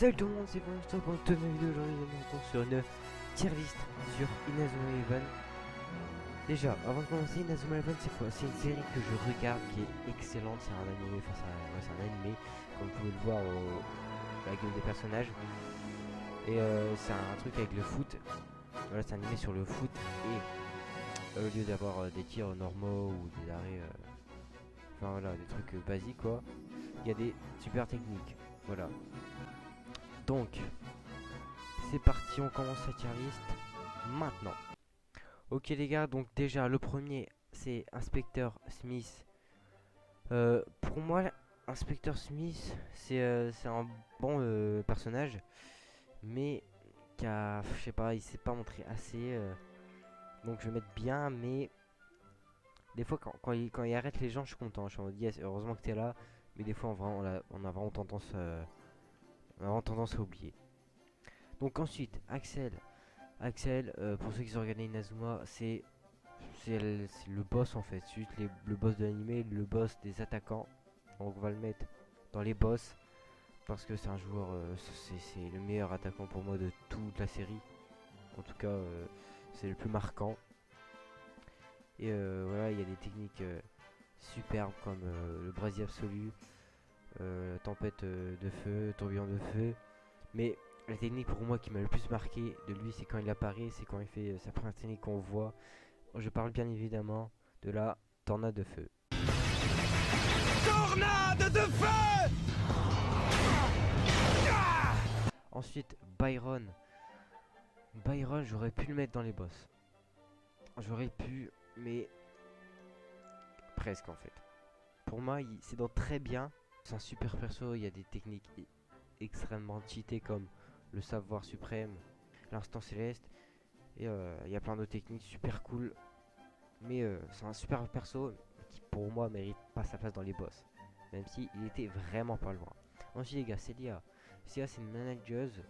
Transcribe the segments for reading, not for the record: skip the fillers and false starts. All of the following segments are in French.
Salut tout le monde, c'est Franck pour une nouvelle vidéo. Aujourd'hui, nous retrouvons sur une tier list sur Inazuma Eleven. Déjà, avant de commencer, Inazuma Eleven, c'est quoi? C'est une série que je regarde qui est excellente. C'est un animé, enfin, c'est un animé, comme vous pouvez le voir la gueule des personnages. Et c'est un truc avec le foot. Voilà, c'est un animé sur le foot. Et au lieu d'avoir des tirs normaux ou des arrêts, enfin voilà, des trucs basiques quoi, il y a des super techniques. Voilà. Donc, c'est parti, on commence la tier list maintenant. Ok les gars, donc déjà le premier c'est Inspecteur Smith. Pour moi, Inspecteur Smith c'est un bon personnage, mais je sais pas, il s'est pas montré assez. Donc je vais mettre bien, mais des fois quand il arrête les gens, je suis content. Je suis en mode yes, heureusement que t'es là, mais des fois on a vraiment tendance à oublier. Donc ensuite, Axel. Axel, pour ceux qui ont regardé Inazuma, c'est le boss en fait, c'est juste le boss de l'animé, le boss des attaquants. Donc on va le mettre dans les boss parce que c'est un joueur, c'est le meilleur attaquant pour moi de toute la série. En tout cas, c'est le plus marquant. Et voilà, il y a des techniques superbes comme le brasier absolu, tempête de feu, tourbillon de feu. Mais la technique pour moi qui m'a le plus marqué de lui, c'est quand il apparaît, c'est quand il fait sa première technique qu'on voit. Je parle bien évidemment de la tornade de feu. Tornade de feu! Ensuite, Byron. Byron, j'aurais pu le mettre dans les boss. J'aurais pu, mais presque en fait. Pour moi, c'est dans très bien. C'est un super perso, il y a des techniques extrêmement cheatées comme le savoir suprême, l'instant céleste. Et il y a plein de techniques super cool. Mais c'est un super perso qui pour moi mérite pas sa place dans les boss. Même si il était vraiment pas loin. Ensuite les gars, Celia. Celia c'est une manageuse.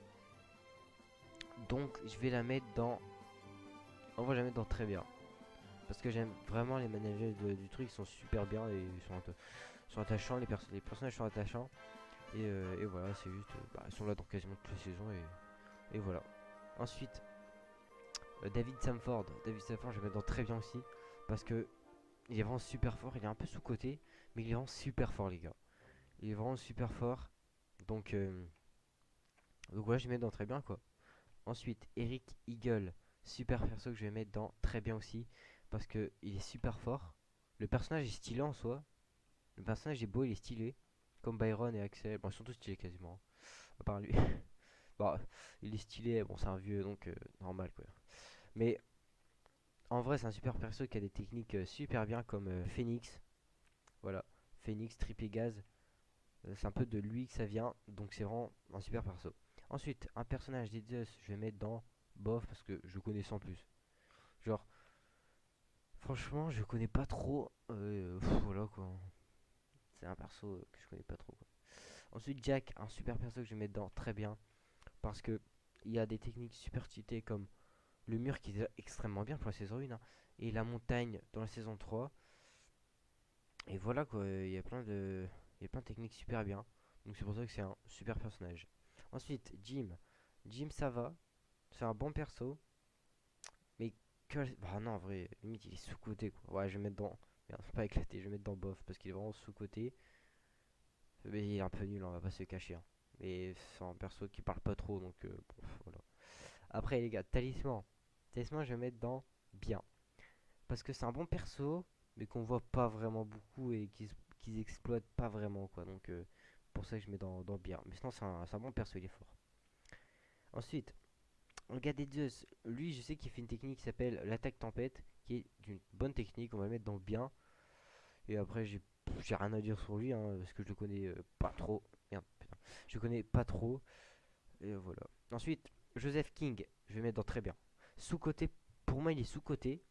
Donc je vais la mettre dans... On va la mettre dans très bien. Parce que j'aime vraiment les managers du truc, ils sont super bien et sont attachants, les personnages sont attachants. Et voilà, c'est juste... ils sont là dans quasiment toutes les saisons et voilà. Ensuite, David Samford. David Samford je vais mettre dans très bien aussi. Parce que il est vraiment super fort, il est un peu sous-côté, mais il est vraiment super fort les gars. Il est vraiment super fort. Donc, voilà, je vais mettre dans très bien quoi. Ensuite, Eric Eagle, super perso que je vais mettre dans très bien aussi. Parce que il est super fort. Le personnage est stylé en soi. Le personnage est beau, il est stylé. Comme Byron et Axel. Bon, ils sont tous stylés quasiment. À part lui. Bon, il est stylé, bon, c'est un vieux donc normal quoi. Mais en vrai, c'est un super perso qui a des techniques super bien comme Phoenix. Voilà, Phoenix, Trippy Gaz. C'est un peu de lui que ça vient, donc c'est vraiment un super perso. Ensuite, un personnage des Zeus, je vais mettre dans bof parce que je connais sans plus. Genre, franchement, je connais pas trop. Voilà quoi. C'est un perso que je connais pas trop quoi. Ensuite, Jack, un super perso que je vais mettre dans très bien parce que il y a des techniques super cheatées comme le mur qui est déjà extrêmement bien pour la saison 1 hein, et la montagne dans la saison 3. Et voilà quoi, il y a plein de techniques super bien. Donc c'est pour ça que c'est un super personnage. Ensuite, Jim. Jim ça va, c'est un bon perso, mais bah non en vrai, limite il est sous-côté quoi. Ouais, je vais mettre dans... Merde, faut pas éclater, je vais mettre dans bof parce qu'il est vraiment sous-côté. Mais il est un peu nul, on va pas se cacher, hein. Mais c'est un perso qui parle pas trop, donc bon, voilà. Après les gars, Talisman. Talisman je vais mettre dans bien. Parce que c'est un bon perso, mais qu'on voit pas vraiment beaucoup et qu'ils exploitent pas vraiment quoi. Donc pour ça que je mets dans bien. Mais sinon c'est un bon perso, il est fort. Ensuite, le gars des Zeus, lui je sais qu'il fait une technique qui s'appelle l'attaque tempête, qui est d'une bonne technique, on va le mettre dans bien. Et après j'ai rien à dire sur lui, hein, parce que je le connais pas trop. Merde, putain. Je le connais pas trop. Et voilà. Ensuite, Joseph King, je vais mettre dans très bien. Sous-côté, pour moi il est sous-côté.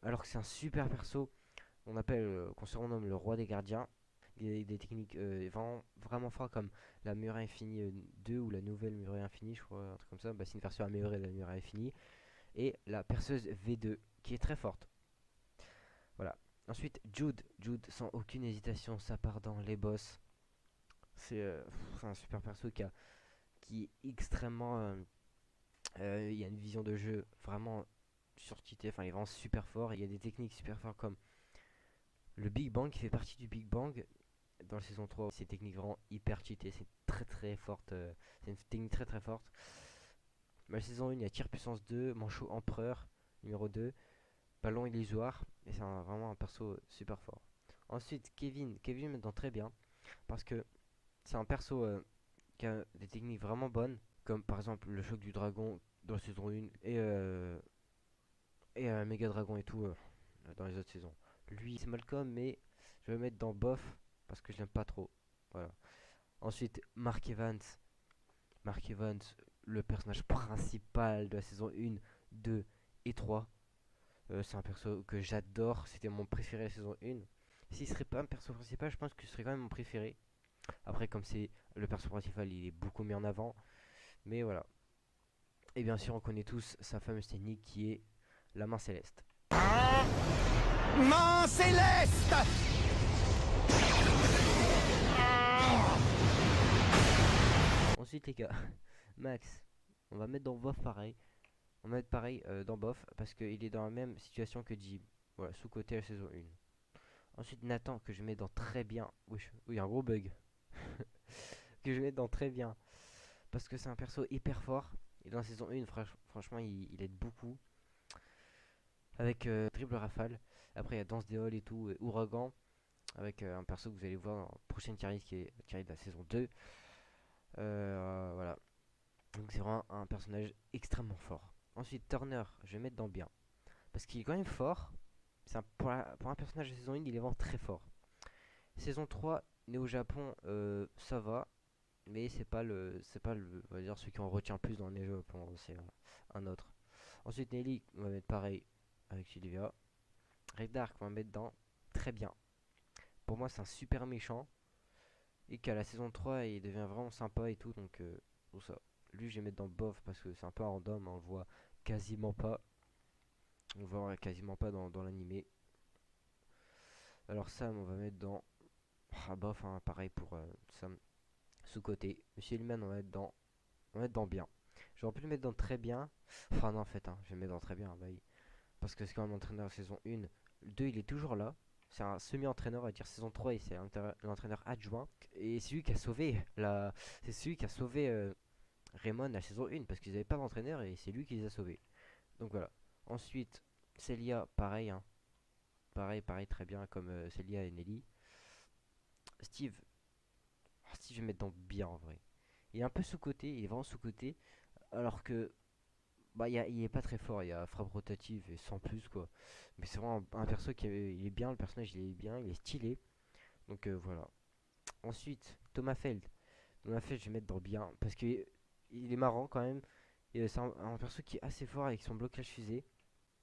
Alors que c'est un super perso qu'on surnomme le roi des gardiens. Des techniques vraiment fortes comme la muraille infinie 2 ou la nouvelle muraille infinie, je crois, un truc comme ça. Bah, c'est une version améliorée de la muraille infinie. Et la perceuse V2 qui est très forte. Voilà. Ensuite, Jude, sans aucune hésitation, ça part dans les boss. C'est un super perso qui est extrêmement... il y a une vision de jeu vraiment surcheatée, enfin il est vraiment super fort. Il y a des techniques super fortes comme le Big Bang qui fait partie du Big Bang dans la saison 3. C'est technique vraiment hyper cheatée, c'est très très forte, c'est une technique très très forte. La saison 1, il y a tir puissance 2, manchot empereur numéro 2, ballon illusoire, et c'est vraiment un perso super fort. Ensuite, Kevin me donne très bien parce que c'est un perso qui a des techniques vraiment bonnes, comme par exemple le choc du dragon dans la saison 1 et Mega Dragon et tout dans les autres saisons. Lui, c'est Malcolm, mais je vais le mettre dans bof parce que je l'aime pas trop. Voilà. Ensuite, Mark Evans. Mark Evans, le personnage principal de la saison 1, 2 et 3. C'est un perso que j'adore. C'était mon préféré la saison 1. S'il serait pas un perso principal, je pense que ce serait quand même mon préféré. Après, comme c'est le perso principal, il est beaucoup mis en avant. Mais voilà. Et bien sûr, on connaît tous sa fameuse technique qui est la main céleste. Main céleste! Ensuite, les gars, Max, on va mettre dans bof pareil. On va mettre pareil dans bof parce qu'il est dans la même situation que Jim. Voilà, sous-côté la saison 1. Ensuite, Nathan, que je mets dans très bien. Oui, un gros bug. Que je mets dans très bien. Parce que c'est un perso hyper fort. Et dans la saison 1, franchement, il aide beaucoup. Avec dribble rafale. Après, il y a danse des halls et tout. Et ouragan. Avec un perso que vous allez voir dans la prochaine tier list qui est la tier list de la saison 2. Voilà. Donc, c'est vraiment un personnage extrêmement fort. Ensuite, Turner, je vais mettre dans bien. Parce qu'il est quand même fort. Pour un personnage de saison 1, il est vraiment très fort. Saison 3, né au Japon, ça va. Mais c'est pas on va dire, celui qu'on retient plus dans les jeux. C'est un autre. Ensuite, Nelly, on va mettre pareil avec Sylvia. Red Dark, on va mettre dans très bien. Pour moi, c'est un super méchant. Et qu'à la saison 3, il devient vraiment sympa et tout. Donc, tout ça. Lui, je vais mettre dans bof parce que c'est un peu un random. On le voit quasiment pas. On le voit quasiment pas dans l'animé. Alors, Sam, on va mettre dans. Ah, bof, hein, pareil pour Sam. Sous-côté. Monsieur Hillman, on va mettre dans bien. J'aurais pu le mettre dans très bien. Enfin, non, en fait, hein, je vais le mettre dans très bien. Bah, parce que c'est quand même l'entraîneur saison 1. Le 2, il est toujours là. C'est un semi-entraîneur, à dire saison 3, et c'est l'entraîneur adjoint. Et c'est lui qui a sauvé c'est celui qui a sauvé Raymond la saison 1 parce qu'ils n'avaient pas d'entraîneur et c'est lui qui les a sauvés. Donc voilà. Ensuite, Celia, pareil, hein. Pareil, très bien comme Celia et Nelly. Steve, Steve, je vais mettre dans bien en vrai. Il est un peu sous-côté, il est vraiment sous-côté. Alors que bah il est pas très fort, il y a frappe rotative et sans plus quoi. Mais c'est vraiment un perso il est bien, le personnage il est bien, il est stylé. Donc voilà. Ensuite, Thomas Feld. Thomas Feld je vais mettre dans bien parce que il est marrant quand même. Et c'est un perso qui est assez fort avec son blocage fusée.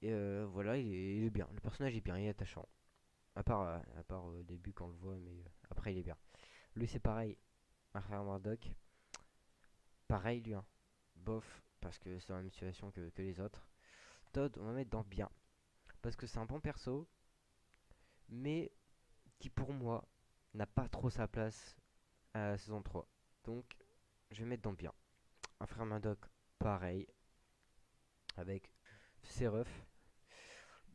Et voilà, il est bien. Le personnage est bien, il est attachant. À part au début quand on le voit, mais après il est bien. Lui c'est pareil, un frère Murdoch. Pareil lui, hein. Bof, parce que c'est dans la même situation que les autres. Todd, on va mettre dans bien. Parce que c'est un bon perso, mais qui pour moi n'a pas trop sa place à la saison 3. Donc, je vais mettre dans bien. Un frère Murdoch, pareil, avec ses refs.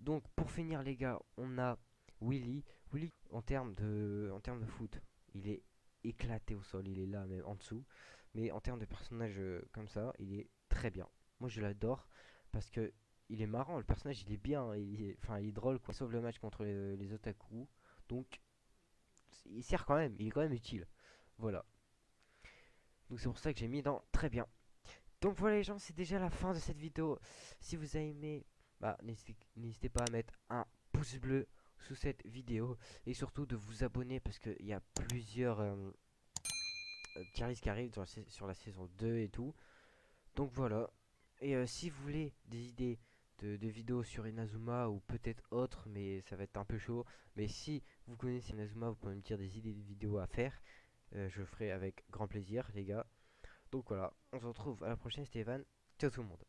Donc, pour finir, les gars, on a Willy. Willy, en termes de foot, il est éclaté au sol, il est là, même en dessous. Mais en termes de personnage comme ça, il est très bien. Moi, je l'adore parce que il est marrant, le personnage il est bien, enfin il est drôle quoi. Il sauve le match contre les otaku, donc il sert quand même, il est quand même utile. Voilà. Donc c'est pour ça que j'ai mis dans très bien. Donc voilà les gens, c'est déjà la fin de cette vidéo. Si vous avez aimé, bah n'hésitez pas à mettre un pouce bleu sous cette vidéo et surtout de vous abonner parce qu'il y a plusieurs tier list qui arrivent sur la saison 2 et tout. Donc voilà. Et si vous voulez des idées de vidéos sur Inazuma ou peut-être autres, mais ça va être un peu chaud. Mais si vous connaissez Inazuma, vous pouvez me dire des idées de vidéos à faire. Je le ferai avec grand plaisir, les gars. Donc voilà, on se retrouve à la prochaine, Stéphane. Ciao tout le monde.